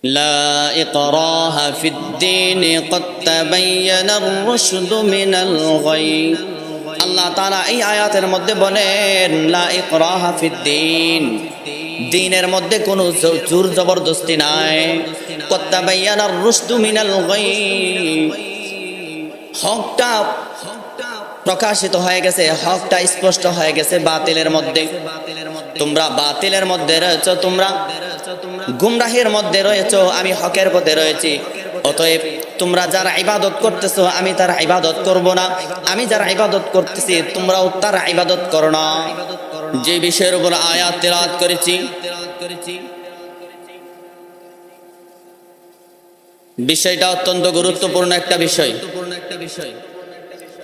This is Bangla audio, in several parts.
লা ইকরাহা ফিদ্দীন ক্বাদ তাবায়্যানার রুশদু মিনাল গাই। আল্লাহ তাআলা এই আয়াতের মধ্যে বলেন লা ইকরাহা ফিদ্দীন, দ্বীনের মধ্যে কোনো জোর জবরদস্তি নাই। ক্বাদ তাবায়্যানার রুশদু মিনাল গাই, হকটা প্রকাশিত হয়ে গেছে, হকটা স্পষ্ট হয়ে গেছে বাতিলের মধ্যে। তোমরা বাতিলের মধ্যে রয়েছ, তোমরা গুমরাহির মধ্যে রয়েছ, আমি হকের পথে রয়েছি। অতএব তোমরা যারা ইবাদত করতেছো আমি তার ইবাদত করব না, আমি যারা ইবাদত করতেছি তোমরাও তার ইবাদত করো না। যে বিষয়ের উপর আয়াত তেলাওয়াত করেছি, বিষয়টা অত্যন্ত গুরুত্বপূর্ণ একটা বিষয়।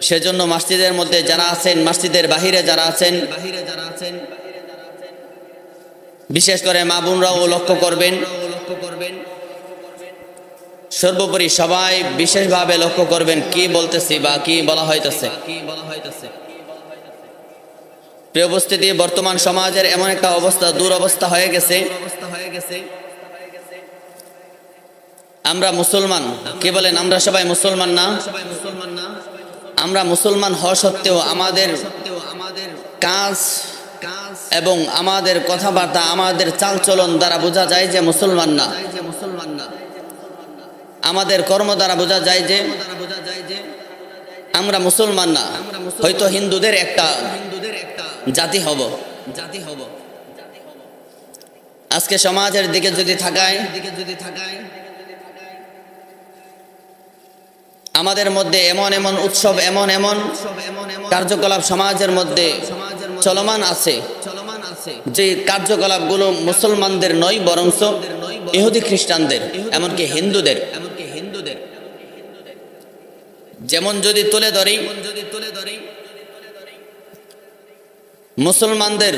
সেজন্য মসজিদের মধ্যে যারা আছেন, মসজিদের বাহিরে যারা আছেন, বিশেষ করে মা বোনরাও লক্ষ্য করবেন। সর্বোপরি সবাই বিশেষভাবে লক্ষ্য করবেন কি বলতেছি বা কি বলা হইতেছে। প্রিয় উপস্থিতি, বর্তমান সমাজের এমন একটা অবস্থা, দুরবস্থা হয়ে গেছে। আমরা মুসলমান, কে বলেন আমরা সবাই মুসলমান না? আমরা মুসলমান হওয়া সত্ত্বেও আমাদের কাজ এবং আমাদের কথাবার্তা, আমাদের চালচলন দ্বারা বোঝা যায় যে মুসলমান না। আমাদের কর্ম দ্বারা বোঝা যায় যে আমরা মুসলমান না, হয়তো হিন্দুদের একটা জাতি হব। আজকে সমাজের দিকে যদি তাকায়, আমাদের মধ্যে এমন এমন উৎসব, এমন এমন কার্যকলাপ সমাজের মধ্যে চলমান আছে, যে কার্যকলাপগুলো মুসলমানদের নয়, বরঞ্চ ইহুদি খ্রিস্টানদের, এমনকি হিন্দুদের। যেমন যদি তুলে ধরি, মুসলমানদের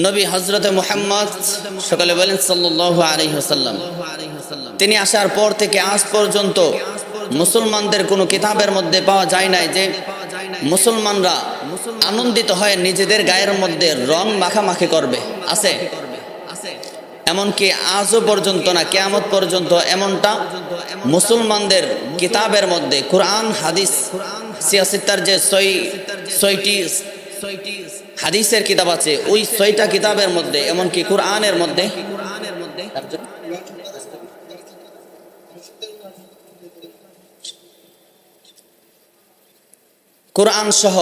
নবী হযরতে মুহাম্মদ, সকলে বলেন সাল্লাল্লাহু আলাইহি ওয়াসাল্লাম, তিনি আসার পর থেকে আজ পর্যন্ত মুসলমানদের কোনো কিতাবের মধ্যে পাওয়া যায় নাই যে মুসলমানরা আনন্দিত হয়ে নিজেদের গায়ের মধ্যে রং মাখামাখি করবে। আছে? এমনকি আজও পর্যন্ত না, কিয়ামত পর্যন্ত এমনটা মুসলমানদের কিতাবের মধ্যে, কোরআন হাদিস, সিয়াসিত্তার যে ছয়টি হাদিসের কিতাব আছে, ওই 6টা কিতাবের মধ্যে, এমনকি কোরআনের মধ্যে, কোরআন সহ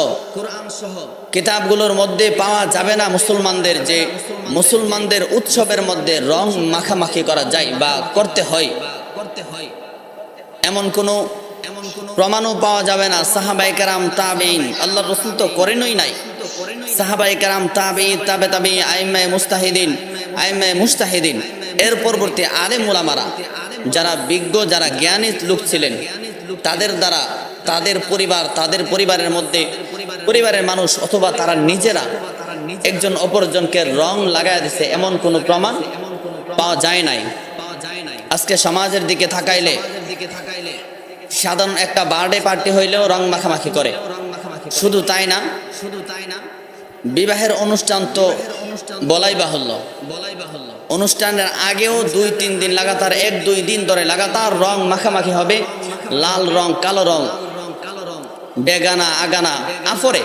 কিতাবগুলোর মধ্যে পাওয়া যাবে না মুসলমানদের যে মুসলমানদের উৎসবের মধ্যে রং মাখামাখি করা যায় বা করতে হয়, এমন কোনো প্রমাণও পাওয়া যাবে না। সাহাবায়ে কেরাম, তাবেঈন, আল্লাহর রাসূল তো করেনই নাই। সাহাবায়ে কেরাম, তাবেঈন, তাবে তাবেঈন, আইম্মায়ে মুজতাহিদিন, এর পরবর্তী আলেম উলামারা, যারা বিজ্ঞ, যারা জ্ঞানী লোক ছিলেন, তাদের দ্বারা তাদের পরিবার, তাদের পরিবারের মধ্যে পরিবারের মানুষ অথবা তারা নিজেরা একজন অপরজনকে রং লাগায় দিছে, এমন কোনো প্রমাণ পাওয়া যায় নাই। আজকে সমাজের দিকে তাকাইলে সাধারণ একটা বার্থডে পার্টি হইলেও রং মাখামাখি করে। শুধু তাই না, বিবাহের অনুষ্ঠান তো বলাই বাহুল্য, অনুষ্ঠানের আগেও 2-3 দিন লাগাতার, 1-2 দিন ধরে লাগাতার রং মাখামাখি হবে। লাল রং, কালো রং, বেগানা, আগানা, আফরে।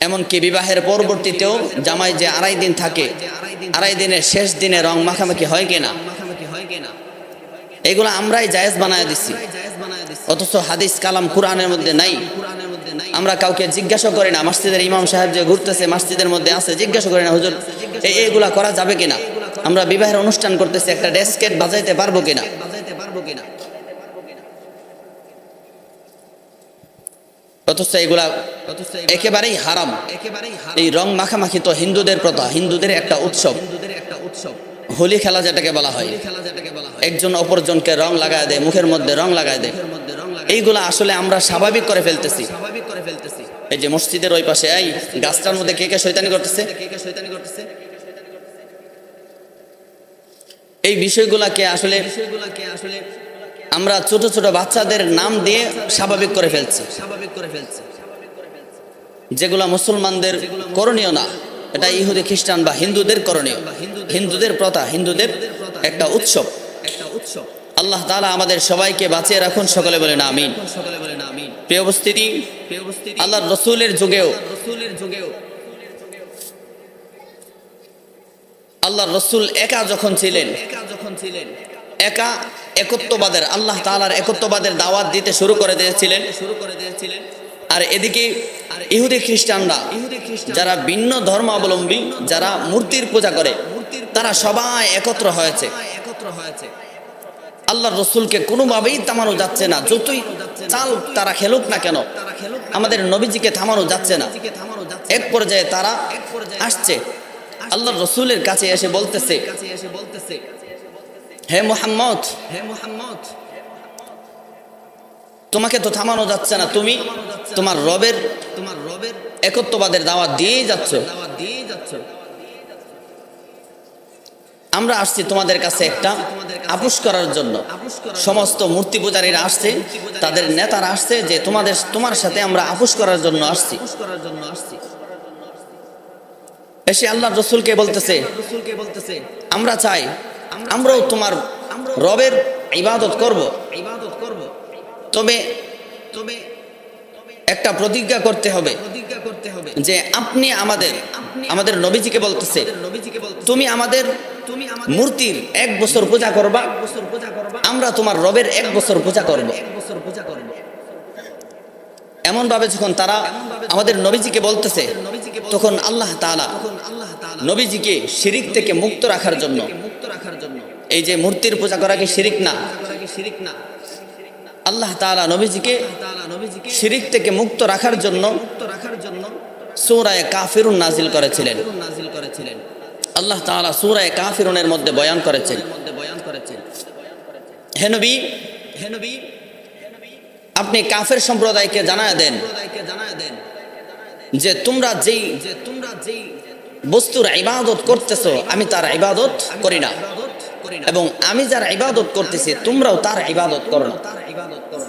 এমনকি বিবাহের পরবর্তীতেও জামাই যে 2.5 দিন থাকে, 2.5 দিনের শেষ দিনে রং মাখামাখি হয় কিনা, এগুলো আমরাই জায়েজ বানায় দিচ্ছি। অথচ হাদিস কালাম কোরআনের মধ্যে নাই। আমরা কাউকে জিজ্ঞাসা করি না। মসজিদের ইমাম সাহেব যে ঘুরতেছে মসজিদের মধ্যে আছে, জিজ্ঞাসা করি না হুজুর এইগুলা করা যাবে কিনা, আমরা বিবাহের অনুষ্ঠান করতেছি, একটা ডেস্কেট বাজাইতে পারবো কিনা। অথচ এগুলা একেবারেই হারাম। এই রং মাখামাখি তো হিন্দুদের প্রথা, হিন্দুদের একটা উৎসব। হোলি খেলা যেটাকে বলা হয়, একজন অপরজনকে রং লাগায় দেয়, মুখের মধ্যে রং লাগায় দেয়। এইগুলা আসলে আমরা স্বাভাবিক করে ফেলতেছি। এই যে মসজিদের ওই পাশে এই গাছটার মধ্যে কে কে শয়তানি করতেছে, এই বিষয়গুলাকে আসলে আমরা ছোট ছোট বাচ্চাদের নাম দিয়ে স্বাভাবিক করে ফেলছি। যেগুলা মুসলমানদের করণীয় না, এটা ইহুদি খ্রিস্টান বা হিন্দুদের করণীয়, হিন্দুদের প্রথা, হিন্দুদের একটা উৎসব। আল্লাহ তাআলা আমাদের সবাইকে বাঁচিয়ে রাখুন, সকলে বলেন আমিন। প্রিয় উপস্থিতি, আল্লাহর রসুলের যুগেও আল্লাহর রসুল একা যখন ছিলেন, একা একত্ববাদের, আল্লাহ তাআলার একত্ববাদের দাওয়াত দিতে শুরু করে দিয়েছিলেন। আর এদিকে ইহুদি খ্রিস্টানরা, যারা ভিন্ন ধর্মাবলম্বী, যারা মূর্তির পূজা করে, তারা সবাই একত্র হয়েছে। আল্লাহর রসুলকে কোনোভাবেই থামানো যাচ্ছে না, যতই চাল তারা খেলুক না কেন, আমাদের নবীজিকে থামানো যাচ্ছে না। এক পর্যায়ে তারা আসছে আল্লাহর রসুলের কাছে এসে বলতেছে, হে মুহাম্মদ, তোমাকে তো থামানো যাচ্ছে না, তুমি তোমার রবের একত্ববাদের দাওয়াত দিয়েই যাচ্ছ। আমরা আসছি তোমাদের কাছে একটা আপোষ করার জন্য। সমস্ত মূর্তি পূজারীরা আসছে, তাদের নেতারা আসছে যে তোমার সাথে আমরা আপোষ করার জন্য আসছি। এসে আল্লাহর রসুলকে বলতেছে, আমরা চাই আমরাও তোমার রবের ইবাদত করব, তবে একটা প্রতিজ্ঞা করতে হবে যে আপনি আমাদের নবীজিকে বলতেছে, তুমি আমাদের মূর্তির 1 বছর পূজা করবা, আমরা তোমার রবের 1 বছর পূজা করব। এমন ভাবে যখন তারা আমাদের নবীজিকে বলতেছে, তখন আল্লাহ তাআলা নবীজিকে শিরিক থেকে মুক্ত রাখার জন্য, এই যে মূর্তির পূজা করা কি শিরিক না, আল্লাহ তাআলা নবীজিকে শিরিক থেকে মুক্ত রাখার জন্য সূরা কাফিরুন নাজিল করেছিলেন। আল্লাহ তাআলা সূরা কাফিরুনের মধ্যে বয়ান করেছেন, হে নবী, আপনি কাফের সম্প্রদায়কে জানায় দেন যে তোমরা যেই বস্তুর ইবাদত করতেছো, আমি তার ইবাদত করি না, এবং আমি যার ইবাদত করতেছি তোমরাও তার ইবাদত করো না।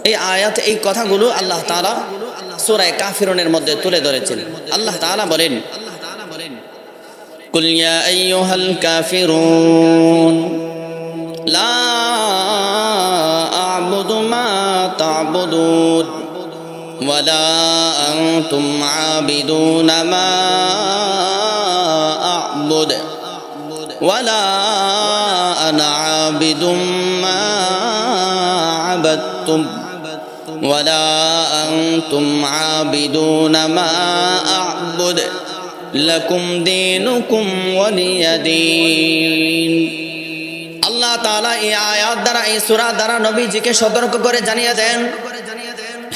এই আয়াত, এই কথাগুলো আল্লাহ তাআলা সূরা কাফিরুনের মধ্যে তুলে ধরেছেন। আল্লাহ তাআলা বলেন, কুল ইয়া আইয়ুহাল কাফিরুন লা আ'বুদু মা তা'বুদুন ওয়ালা আনতুম আবিদুনা মা আ'বুদু ওয়ালা আনা আবিদুম মা আবাদতুম ওয়ালা আনতুম আবিদুনা মা আ'বুদু লাকুম দীনুকুম ওয়ালিয়া দীন। আল্লাহ তাআলা এই আয়াত দ্বারা, এই সূরা দ্বারা নবীজিকে সতর্ক করে জানিয়ে দেন,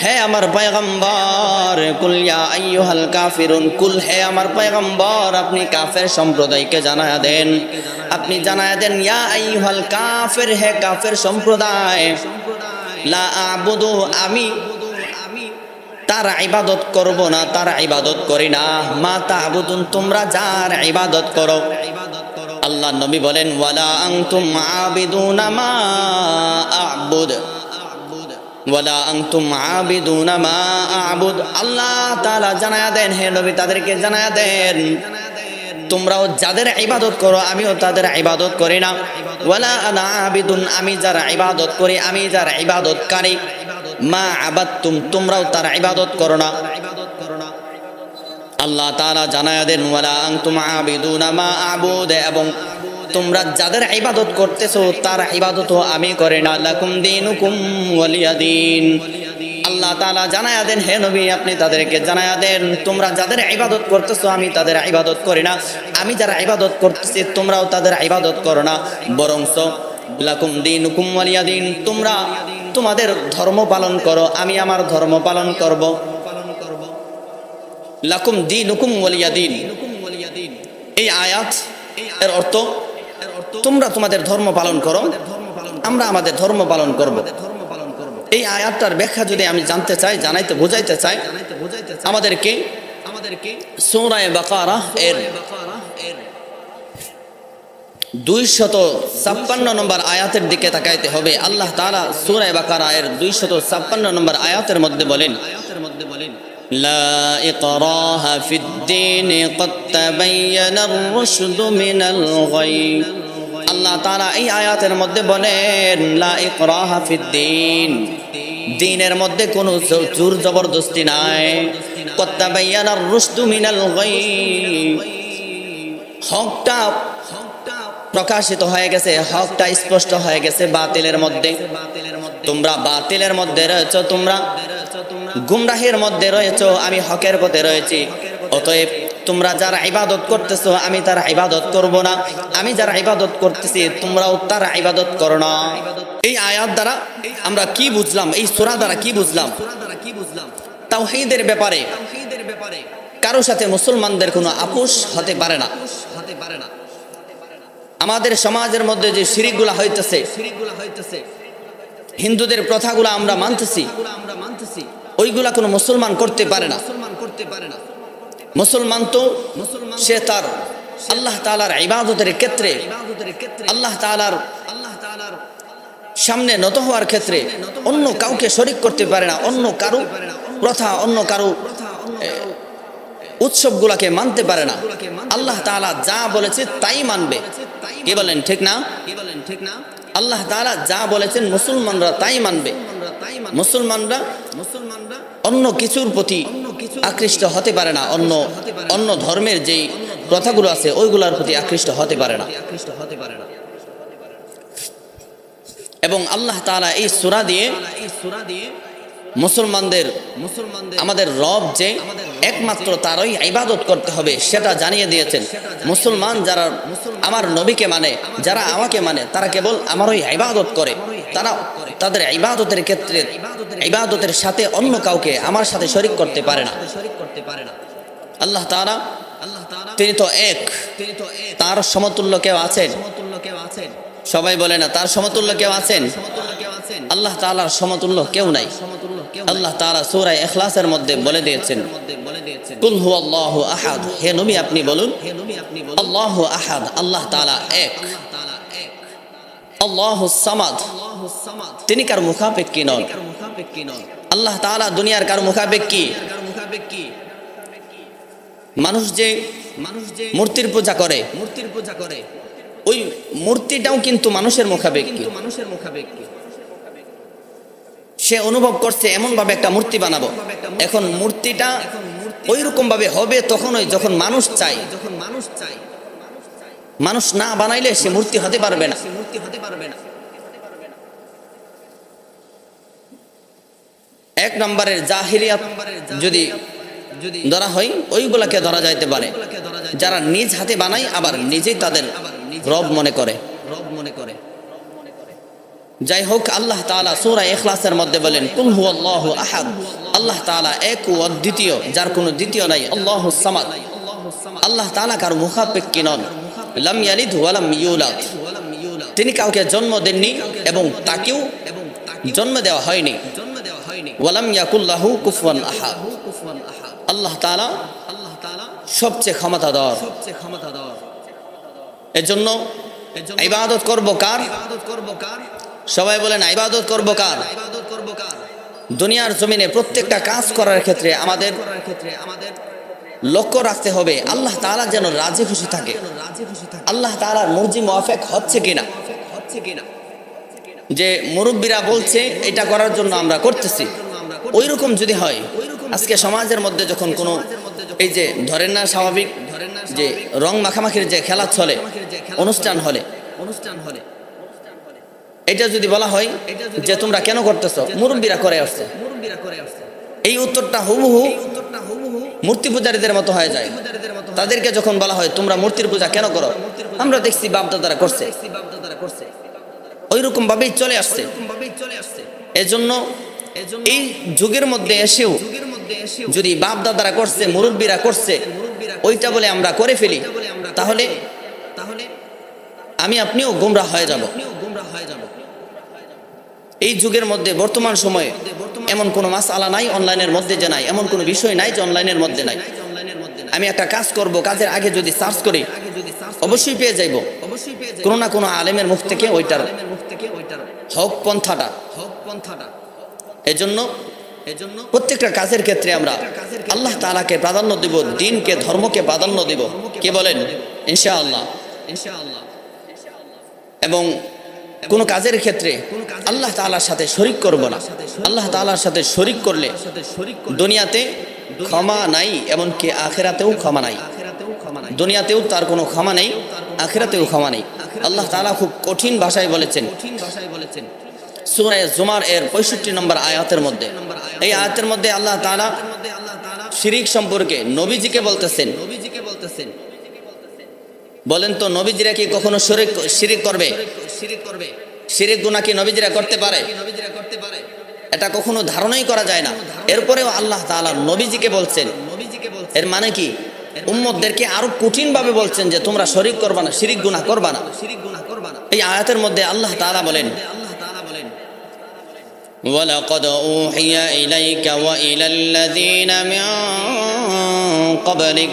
হে আমার পয়গম্বর, কুল ইয়া আইয়ুহাল কাফিরুন, কুল, হে আমার পয়গম্বর, আপনি কাফের সম্প্রদায়কে জানায়া দেন, আপনি জানায়া দেন, ইয়া আইয়ুহাল কাফির, হে কাফের সম্প্রদায়, লা আ'বুদু, আমি তার ইবাদত করব না, তার ইবাদত করি না, মা তা'বুদুন, তোমরা যার ইবাদত করো। আল্লাহ নবী বলেন, ওয়ালা আনতুম আবিদুনা মা আ'বুদু ওয়ালা আনতুম আবিদুনা মা আ'বুদ। আল্লাহ তাআলা জানায়া দেন, হে নবী তাদেরকে জানায়া দেন, তোমরাও যাদের ইবাদত করো আমিও তাদের ইবাদত করি না। ওয়ালা আনা আবিদুন, আমি যার ইবাদত করি, আমি যার ইবাদতকারী, মা আবাদতুম, তোমরাও তার ইবাদত করো না। আল্লাহ তাআলা জানায়া দেন, ওয়ালা আনতুম আবিদুনা মা আ'বুদ, এবং তোমরা যাদের ইবাদত করতেছো তার ইবাদতও আমি করি না, লাকুম দীনুকুম ওয়ালিয়া দীন। আল্লাহ তাআলা জানায়া দেন, হে নবী আপনি তাদেরকে জানায়া দেন, তোমরা যাদের ইবাদত করতেছো আমি তাদের ইবাদত করি না, আমি যারা ইবাদত করতেছি তোমরাও তাদের ইবাদত করো না, বরঞ্চ লাকুম দীনুকুম ওয়ালিয়া দীন, তোমরা তোমাদের ধর্ম পালন করো, আমি আমার ধর্ম পালন করব। লাকুম দীনুকুম ওয়ালিয়া দীন, এই আয়াত এর অর্থ, তোমরা তোমাদের ধর্ম পালন করো, আমরা আমাদের ধর্ম পালন করব। এই আয়াতটার ব্যাখ্যা যদি আমি জানতে চাই, জানাইতে বোঝাইতে চাই, আমাদেরকে সূরা বাকারা এর 256 নম্বর আয়াতের দিকে তাকাইতে হবে। আল্লাহ তাআলা সূরা বাকারা এর 256 নম্বর আয়াতের মধ্যে বলেন, লা ইকরাহা ফিদ্দীন ক্বাদ তাবায়্যানার রুশদু মিনাল গাই। আল্লাহ তাআলা এই আয়াতের মধ্যে বলেন লা ইকরাহা ফিদ্দীন, দ্বীনের মধ্যে কোনো জোর জবরদস্তি নাই। ক্বাদ তাবায়্যানার রুশদু মিনাল গাই, হকটা প্রকাশিত হয়ে গেছে, হকটা স্পষ্ট হয়ে গেছে বাতিলের মধ্যে। তোমরা বাতিলের মধ্যে রয়েছো, তোমরা গুমরাহের মধ্যে রয়েছো, আমি হকের পথে রয়েছি। অতএব তোমরা যারা ইবাদত করতেছো আমি তার ইবাদত করব না, আমি যারা ইবাদত করতেছি তোমরাও তার ইবাদত করো না। এই আয়াত দ্বারা আমরা কি বুঝলাম, এই সূরা দ্বারা কি বুঝলাম? তাওহীদের ব্যাপারে কারো সাথে মুসলমানদের কোনো আপোষ হতে পারে না। আমাদের সমাজের মধ্যে যে শিরকগুলা হইতেছে, হিন্দুদের প্রথাগুলো আমরা মানতেছি, ওইগুলা কোনো মুসলমান করতে পারে না। মুসলমান তো সে তার আল্লাহ তাআলার ইবাদতের ক্ষেত্রে, আল্লাহ তাআলার সামনে নত হওয়ার ক্ষেত্রে অন্য কাউকে শরীক করতে পারে না, অন্য কারো প্রথা, অন্য কারো উৎসবগুলাকে মানতে পারে না। আল্লাহ তাআলা যা বলেছে তাই মানবে। কি বলেন ঠিক না? আল্লাহ তাআলা যা বলেছেন মুসলমানরা তাই মানবে। মুসলমানরা অন্য কিছুর প্রতি আকৃষ্ট হতে পারে না, অন্য ধর্মের যেই প্রথাগুলো আছে ওইগুলোর প্রতি আকৃষ্ট হতে পারে না। এবং আল্লাহ তাআলা এই সূরা দিয়ে মুসলমানদের আমাদের রব যে একমাত্র তারই ইবাদত করতে হবে সেটা জানিয়ে দিয়েছেন। মুসলমান যারা আমার নবীকে মানে, যারা আমাকে মানে, তারা কেবল আমারই ইবাদত করে। তারা তাদের ইবাদতের ক্ষেত্রে ইবাদতের সাথে অন্য কাউকে আমার সাথে শরীক করতে পারে না। আল্লাহ তাআলা তিনি তো এক, তার সমতুল্য কেউ আছেন? সবাই বলে না তার সমতুল্য কেউ আছেন? আল্লাহ তাআলার সমতুল্য কেউ নাই। আল্লাহ তাআলা সূরা ইখলাসের মধ্যে বলে দিয়েছেন কুল হুয়াল্লাহু আহাদ, হে নবী আপনি বলুন আল্লাহু আহাদ, আল্লাহ তাআলা এক। আল্লাহুস সামাদ, তিনি কার মুখাপেক্ষী নন। আল্লাহ তাআলা দুনিয়ার কার মুখাপেক্ষী? মানুষ যে মূর্তির পূজা করে, ওই মূর্তিটাও কিন্তু মানুষের মুখাপেক্ষী। সে অনুভব করছে এমন ভাবে একটা মূর্তি বানাবো, এখন মূর্তিটা ওই রকম ভাবে হবে তখনই যখন মানুষ চাই। মানুষ না বানাইলে সে মূর্তি হতে পারবে না। এক নম্বরের জাহিলিয়াত যদি ধরা হয় ওইগুলাকে ধরা যাইতে পারে যারা নিজ হাতে বানায় আবার নিজেই তাদের রব মনে করে। যাই হোক, আল্লাহ তাআলা সূরা ইখলাসের মধ্যে বলেন কুল হুয়াল্লাহু আহাদ, আল্লাহ তাআলা এক ও অদ্বিতীয়, যার কোনো দ্বিতীয় নাই। আল্লাহুস সামাদ, আল্লাহ তাআলা কার মুখাপেক্ষী নন। লাম ইয়ালিদ ওয়া লাম ইউলাদ, তিনি কাউকে জন্ম দেননি এবং তাকেও জন্ম দেওয়া হয়নি। ওয়া লাম ইয়াকুল লাহু কুফুয়ান আহাদ, আল্লাহ তাআলা সবচেয়ে ক্ষমতাধর। এজন্য ইবাদত করব কার? সবাই বলেন ইবাদত করব কার? দুনিয়ার জমিনে প্রত্যেকটা কাজ করার ক্ষেত্রে আমাদের লক্ষ্য রাখতে হবে আল্লাহ তাআলা যেন রাজি খুশি থাকে, আল্লাহ তাআলার মর্জি মুওয়াফিক হচ্ছে কিনা। যে মুরব্বীরা বলছে এটা করার জন্য আমরা করতেছি, ওই রকম যদি হয়, আজকে সমাজের মধ্যে যখন কোনো এই যে ধরেন না স্বাভাবিক যে রং মাখামাখির যে খেলা চলে অনুষ্ঠান হলে, এটা যদি বলা হয় যে তোমরা কেন করতেছো, মুরব্বীরা করে আসছে, এই উত্তরটা হুবহু মূর্তি পূজারীদের মতো হয়ে যায়। তাদেরকে যখন বলা হয় তোমরা মূর্তির পূজা কেন করো, আমরা দেখছি বাপ-দাদারা করছে, ওই রকম ভাবেই চলে আসছে। এজন্য এই যুগের মধ্যে এসেও যদি বাপ-দাদারা করছে, মুরব্বীরা করছে, ওইটা বলে আমরা করে ফেলি, তাহলে আমি আপনিও গোমরাহ হয়ে যাব। এই যুগের মধ্যে বর্তমান সময়ে এমন কোনো মাসআলা নাই অনলাইনের মধ্যে যে নাই, এমন কোনো বিষয় নাই যে অনলাইনের মধ্যে নাই। আমি একটা কাজ করব, কাজের আগে যদি সার্চ করি অবশ্যই পেয়ে যাইব কোনো না কোনো আলেমের মুখ থেকে ওইটার হক পন্থাটা। এজন্য প্রত্যেকটা কাজের ক্ষেত্রে আমরা আল্লাহ তাআলাকে প্রাধান্য দিব, দ্বীনকে, ধর্মকে প্রাধান্য দিব। কি বলেন? ইনশাআল্লাহ। এবং কোন কাজের ক্ষেত্রে আল্লাহ তাআলার সাথে শরীক করব না। আল্লাহ তাআলার সাথে শরীক করলে দুনিয়াতে ক্ষমা নাই, এমনকি আখিরাতেও ক্ষমা নাই। দুনিয়াতেও তার কোনো ক্ষমা নেই, আখিরাতেও ক্ষমা নেই। আল্লাহ তাআলা খুব কঠিন ভাষায় বলেছেন সূরা জুমার এর 65 নম্বর আয়াতের মধ্যে। এই আয়াতের মধ্যে আল্লাহ তাআলা শিরিক সম্পর্কে নবীজিকে বলতেছেন। বলেন তো, নবীজিরা কি কখনো শিরিক করবে? শিরিক গুনাহ কি নবীজিরা করতে পারে? এটা কখনো ধারণাই করা যায় না। এরপরেও আল্লাহ তাআলা নবীজিকে বলছেন। এর মানে কি? উম্মতদেরকে আরো কঠিন ভাবে বলছেন যে তোমরা শিরিক করবা না, শিরিক গুনাহ করবা না। এই আয়াতের মধ্যে আল্লাহ তাআলা বলেন, ওয়ালাকাদ উহিয়া ইলাইকা ওয়া ইলাল্লাযীনা মিন ক্বাবলিক।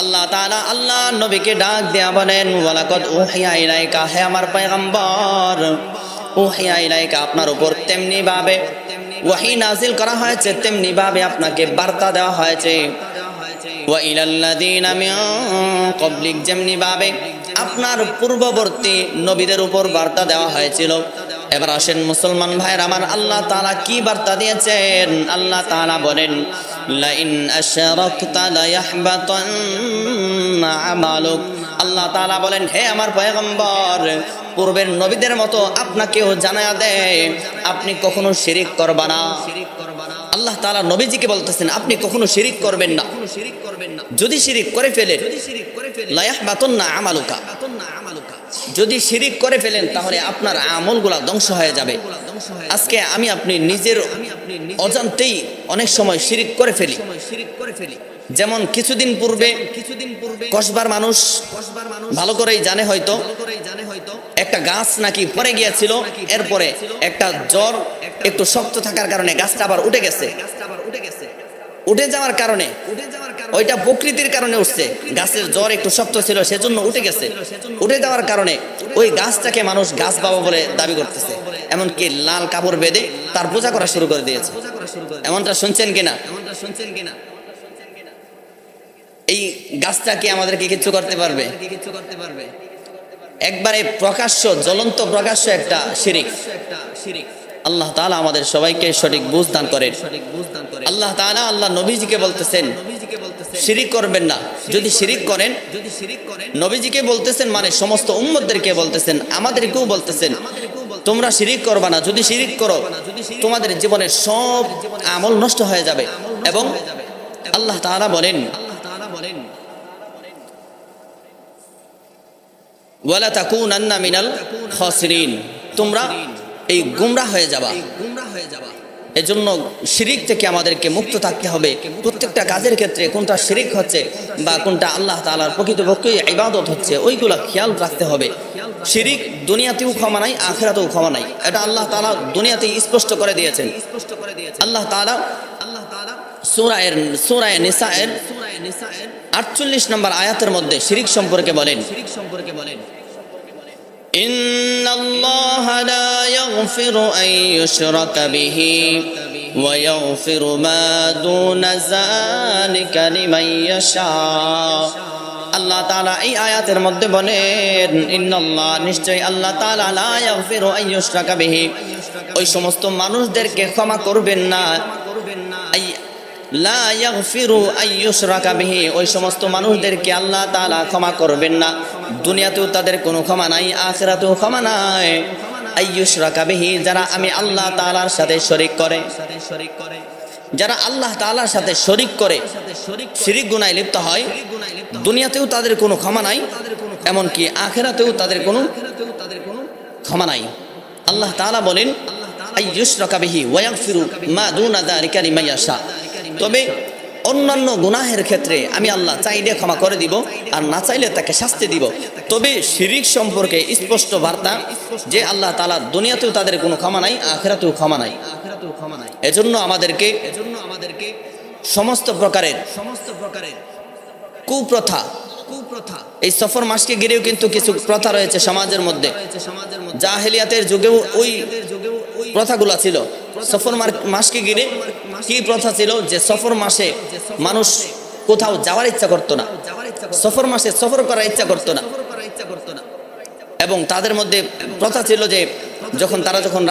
আল্লাহ তাআলা আল্লাহ নবীকে ডাক দেয়া বলেন, ওয়ালাকাদ উহিয়া ইলাইকা, হে আমার পয়গম্বর, উহিয়া ইলাইকা, আপনার উপর তেমনি ভাবে ওয়াহী নাযিল করা হয়েছে, তেমনি ভাবে আপনাকে বার্তা দেওয়া হয়েছে। ওয়া ইলাল্লাযীনা মিন ক্বাবলিক, যেমনি ভাবে আপনার পূর্ববর্তী নবীদের উপর বার্তা দেওয়া হয়েছিল। এবার আসেন মুসলমান ভাইয়ের আমার, আল্লাহ তাআলা কি বার্তা দিয়েছেন? আল্লাহ তাআলা বলেন, লাইন আশরাকতা লায়াহবাতান্না আমালুক। আল্লাহ তাআলা বলেন, হে আমার পয়গম্বর, পূর্বের নবীদের মতো আপনাকেও জানায়া দেয় আপনি কখনো শিরিক করবা না। আল্লাহ তাআলা নবীজিকে বলতেছেন আপনি কখনো শিরিক করবেন না। যদি শিরিক করে ফেলেন, লায়াহবাতান্না আমালুকা, যদি শিরিক করে ফেলেন তাহলে আপনার আমলগুলা ধ্বংস হয়ে যাবে। আজকে আমি আপনি নিজের অজান্তেই অনেক সময় শিরিক করে ফেলি। যেমন কিছুদিন পূর্বে কসবার মানুষ ভালো করেই জানে হয়তো, একটা গাছ নাকি পড়ে গিয়েছিল, এরপরে একটা জ্বর একটু শক্ত থাকার কারণে গাছটা আবার উঠে গেছে। উঠে যাওয়ার কারণে, ওইটা প্রকৃতির কারণে উঠছে, গাছের জ্বর একটু শক্ত ছিল সেজন্য উঠে গেছে। উঠে যাওয়ার কারণে ওই গাছটাকে মানুষ গাছ বাবা বলে দাবি করতেছে, এমনকি লাল কাপড় বেঁধে তার পূজা করা শুরু করে দিয়েছে। এমনটা শুনছেন কিনা? এই গাছটা কি আমাদেরকে কিছু করতে পারবে? একবারে প্রকাশ্য, জ্বলন্ত প্রকাশ্য একটা শিরিক। আল্লাহ তাআলা আমাদের সবাইকে সঠিক বুঝ দান করেন। আল্লাহ তাআলা আল্লাহ নবীজিকে বলতেছেন শিরিক করবেন না। যদি শিরিক করেন, নবীজিকে বলতেছেন মানে সমস্ত উম্মতদেরকে বলতেছেন, আমাদেরকেও বলতেছেন তোমরা শিরিক করবা না। যদি শিরিক করো তোমাদের জীবনের সব আমল নষ্ট হয়ে যাবে। এবং আল্লাহ তাআলা বলেন, ওয়ালা তাকুনান্না মিনাল খাসিরিন, তোমরা এই গুমরাহ হয়ে যাবা। এজন্য শিরিক থেকে আমাদেরকে মুক্ত থাকতে হবে। প্রত্যেকটা কাজের ক্ষেত্রে কোনটা শিরিক হচ্ছে বা কোনটা আল্লাহ তাআলার প্রকৃতপক্ষে ইবাদত হচ্ছে ওইগুলা খেয়াল রাখতে হবে। শিরিক দুনিয়াতেও ক্ষমা নাই, আখিরাতেও ক্ষমা নাই। এটা আল্লাহ তাআলা দুনিয়াতেই স্পষ্ট করে দিয়েছেন। আল্লাহ তাআলা সূরা নিসায়ের 48 নম্বর আয়াতের মধ্যে শিরিক সম্পর্কে বলেন, ইন্নাল্লাহা লা ইয়াগফিরু আন ইউশরাকা বিহি ওয়া ইয়াগফিরু মা দুনা যালিকা লিমান ইয়াশা। আল্লাহ তাআলা এই আয়াতের মধ্যে বলেন, ইন্নাল্লাহ, নিশ্চয়ই আল্লাহ তাআলা, লা ইয়াগফিরু আন ইউশরাকা বিহি, ওই সমস্ত মানুষদেরকে ক্ষমা করবেন না। লা ইয়াগফিরু আন ইউশরাকা বিহি, ওই সমস্ত মানুষদেরকে আল্লাহ তাআলা ক্ষমা করবেন না। দুনিয়াতেও তাদের কোনো ক্ষমা নাই, আখিরাতেও ক্ষমা নাই। আন ইউশরাকা বিহি, যারা আমি আল্লাহ তাআলার সাথে শরীক করে, যারা আল্লাহ তাআলার সাথে শরীক করে, শিরিক গুনাহে লিপ্ত হয়, দুনিয়াতেও তাদের কোনো ক্ষমা নাই, এমনকি আখিরাতেও তাদের কোনো ক্ষমা নাই। আল্লাহ তাআলা বলেন, আন ইউশরাকা বিহি ওয়া ইয়াগফিরু মা দুনা যালিকা লিমান ইয়াশা। তবে অন্যান্য গুনাহের ক্ষেত্রে আমি আল্লাহ চাইলে ক্ষমা করে দিব, আর না চাইলে তাকে শাস্তি দিব। তবে শিরিক সম্পর্কে স্পষ্ট বার্তা যে আল্লাহ তাআলা দুনিয়াতেও তাদের কোনো ক্ষমা নাই, আখিরাতেও ক্ষমা নাই। এজন্য আমাদেরকে সমস্ত প্রকারের কুপ্রথা, এই সফর মাসকে ঘিরেও কিন্তু কিছু প্রথা রয়েছে সমাজের মধ্যে। জাহেলিয়াতের যুগেও ওই প্রথাগুলো ছিল। সফর মাসকে ঘিরে কি প্রথা ছিল যে সফর মাসে মানুষ কোথাও যাওয়ার ইচ্ছা করতো না, সফর মাসে সফর করার ইচ্ছা করতো না। এবং তাদের মধ্যে প্রথা ছিল যে যখন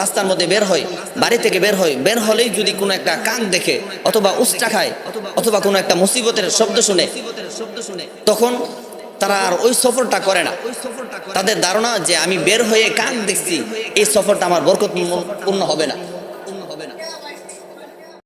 রাস্তার মধ্যে বের হয়, বাড়ি থেকে বের হলেই যদি কোনো একটা কাক দেখে অথবা উস্টা খায় অথবা কোনো একটা মুসিবতের শব্দ শুনে, তখন তারা আর ওই সফরটা করে না। তাদের ধারণা যে আমি বের হয়ে কাক দেখছি, এই সফরটা আমার বরকতপূর্ণ হবে না।